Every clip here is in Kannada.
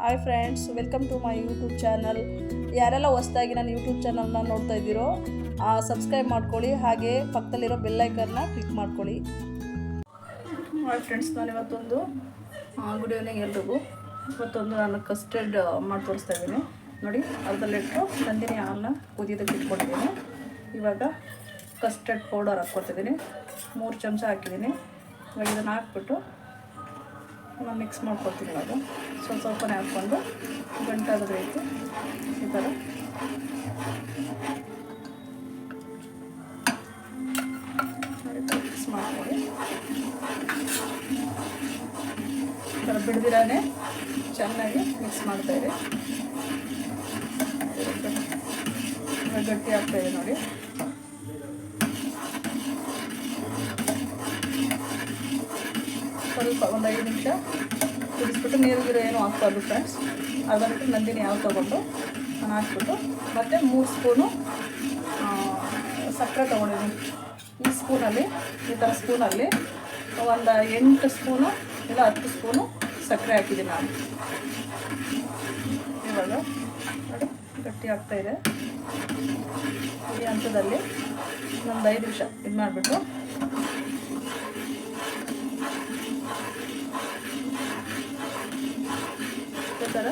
Hi friends, welcome to my YouTube channel. ಯಾರೆಲ್ಲ ಹೊಸದಾಗಿ ನನ್ನ ಯೂಟ್ಯೂಬ್ ಚಾನಲ್ನ ನೋಡ್ತಾ ಇದ್ದೀರೋ ಸಬ್ಸ್ಕ್ರೈಬ್ ಮಾಡ್ಕೊಳ್ಳಿ, ಹಾಗೆ ಪಕ್ಕದಲ್ಲಿರೋ ಬೆಲ್ಲೈಕನ್ನ ಕ್ಲಿಕ್ ಮಾಡ್ಕೊಳ್ಳಿ. ಹಾಯ್ ಫ್ರೆಂಡ್ಸ್, ನಾನು ಇವತ್ತೊಂದು ಗುಡ್ ಈವ್ನಿಂಗ್ ಎಲ್ರಿಗೂ. ಇವತ್ತೊಂದು ನಾನು ಕಸ್ಟರ್ಡ್ ಮಾಡಿ ತೋರಿಸ್ತಾ ಇದ್ದೀನಿ. ನೋಡಿ, ಅರ್ಧಲ್ಲಿಟ್ಟು ನಂದಿನಿ ಹಾಲನ್ನ ಕುದಿಯೋದಕ್ಕೆ ಇಟ್ಕೊಂಡಿದ್ದೀನಿ. ಇವಾಗ ಕಸ್ಟರ್ಡ್ ಪೌಡರ್ ಹಾಕ್ಕೊತಿದ್ದೀನಿ. 3 ಚಮಚ ಹಾಕಿದ್ದೀನಿ. ಇವಾಗ ಇದನ್ನು ಹಾಕ್ಬಿಟ್ಟು ನಾನು ಮಿಕ್ಸ್ ಮಾಡ್ಕೊತೀನಿ. ಇವಾಗ ಸ್ವಲ್ಪನೇ ಹಾಕ್ಕೊಂಡು ಗಂಟಾಗದ ರೀತಿ ಈ ಥರ ಮಿಕ್ಸ್ ಮಾಡ್ಕೊಳ್ಳಿ. ಈ ಥರ ಬಿಡ್ದಿರಾನೆ ಚೆನ್ನಾಗಿ ಮಿಕ್ಸ್ ಮಾಡ್ತಾಯಿರಿ. ಗಟ್ಟಿ ಆಗ್ತಾಯಿದೆ ನೋಡಿ. ಸ್ವಲ್ಪ ಒಂದು 5 ನಿಮಿಷ ಕುದಿಸ್ಬಿಟ್ಟು ನೀರು ಏನೂ ಹಾಕ್ಬಾರ್ದು ಫ್ರೆಂಡ್ಸ್. ಅರ್ಧ ಲೀಟ್ರ್ ನಂದಿನಿ ಹಾಲು ತೊಗೊಂಡು ನಾನು ಹಾಕ್ಬಿಟ್ಟು ಮತ್ತು 3 ಸ್ಪೂನು ಸಕ್ಕರೆ ತೊಗೊಂಡಿದ್ದೀನಿ. ಈ ಸ್ಪೂನಲ್ಲಿ, ಈ ಥರ ಸ್ಪೂನಲ್ಲಿ ಒಂದು 8 ಸ್ಪೂನು ಇಲ್ಲ 10 ಸ್ಪೂನು ಸಕ್ಕರೆ ಹಾಕಿದ್ದೀನಿ ನಾನು. ಇವಾಗ ನೋಡಿ ಗಟ್ಟಿ ಆಗ್ತಾಯಿದೆ. ಈ ಹಂತದಲ್ಲಿ ಒಂದು 5 ನಿಮಿಷ ಇದು ಮಾಡಿಬಿಟ್ಟು ಈ ಥರ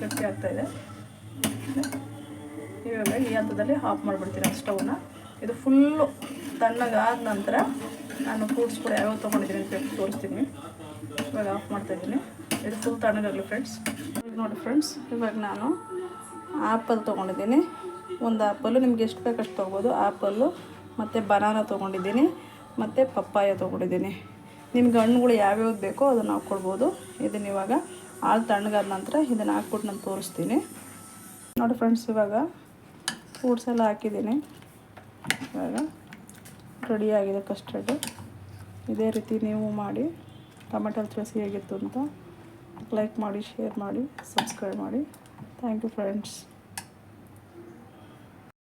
ಗಟ್ಟಿ ಆಗ್ತಾಯಿದೆ. ಇವಾಗ ಈ ಹಂತದಲ್ಲಿ ಆಫ್ ಮಾಡಿಬಿಡ್ತೀನಿ ಸ್ಟವ್ನ. ಇದು ಫುಲ್ಲು ತಣ್ಣಗಾದ ನಂತರ ನಾನು ಫ್ರೂಟ್ಸ್ ಕೂಡ ಯಾವ್ಯಾವ ತೊಗೊಂಡಿದ್ದೀನಿ ಅಂತ ತೋರಿಸ್ತೀನಿ. ಇವಾಗ ಆಫ್ ಮಾಡ್ತಾಯಿದ್ದೀನಿ. ಇದು ಫುಲ್ ತಣ್ಣಗಾಗಲಿ ಫ್ರೆಂಡ್ಸ್. ನೋಡಿ ಫ್ರೆಂಡ್ಸ್, ಇವಾಗ ನಾನು ಆ್ಯಪಲ್ ತೊಗೊಂಡಿದ್ದೀನಿ. ಒಂದು ಆ್ಯಪಲ್ಲು ನಿಮ್ಗೆ ಎಷ್ಟು ಬೇಕು ಅಷ್ಟು ತೊಗೋಬೋದು. ಆ್ಯಪಲ್ಲು ಮತ್ತು ಬನಾನಾ ತೊಗೊಂಡಿದ್ದೀನಿ ಮತ್ತು ಪಪ್ಪಾಯ ತೊಗೊಂಡಿದ್ದೀನಿ. ನಿಮ್ಗೆ ಹಣ್ಣುಗಳು ಯಾವ್ಯಾವ್ದು ಬೇಕೋ ಅದನ್ನು ಹಾಕ್ಕೊಳ್ಬೋದು. ಇದನ್ನು ಇವಾಗ ಹಾಲು ತಣ್ಣಗಾದ ನಂತರ ಇದನ್ನು ಹಾಕ್ಬಿಟ್ಟು ನಾನು ತೋರಿಸ್ತೀನಿ. ನೋಡಿ ಫ್ರೆಂಡ್ಸ್, ಇವಾಗ ಫ್ರೂಟ್ಸ್ ಎಲ್ಲ ಹಾಕಿದ್ದೀನಿ. ಇವಾಗ ರೆಡಿಯಾಗಿದೆ ಕಸ್ಟರ್ಡು. ಇದೇ ರೀತಿ ನೀವು ಮಾಡಿ. ಟೊಮೆಟೊ ರೆಸಿಪಿ ಹೇಗಿತ್ತು ಅಂತ ಲೈಕ್ ಮಾಡಿ, ಶೇರ್ ಮಾಡಿ, ಸಬ್ಸ್ಕ್ರೈಬ್ ಮಾಡಿ. Thank you friends.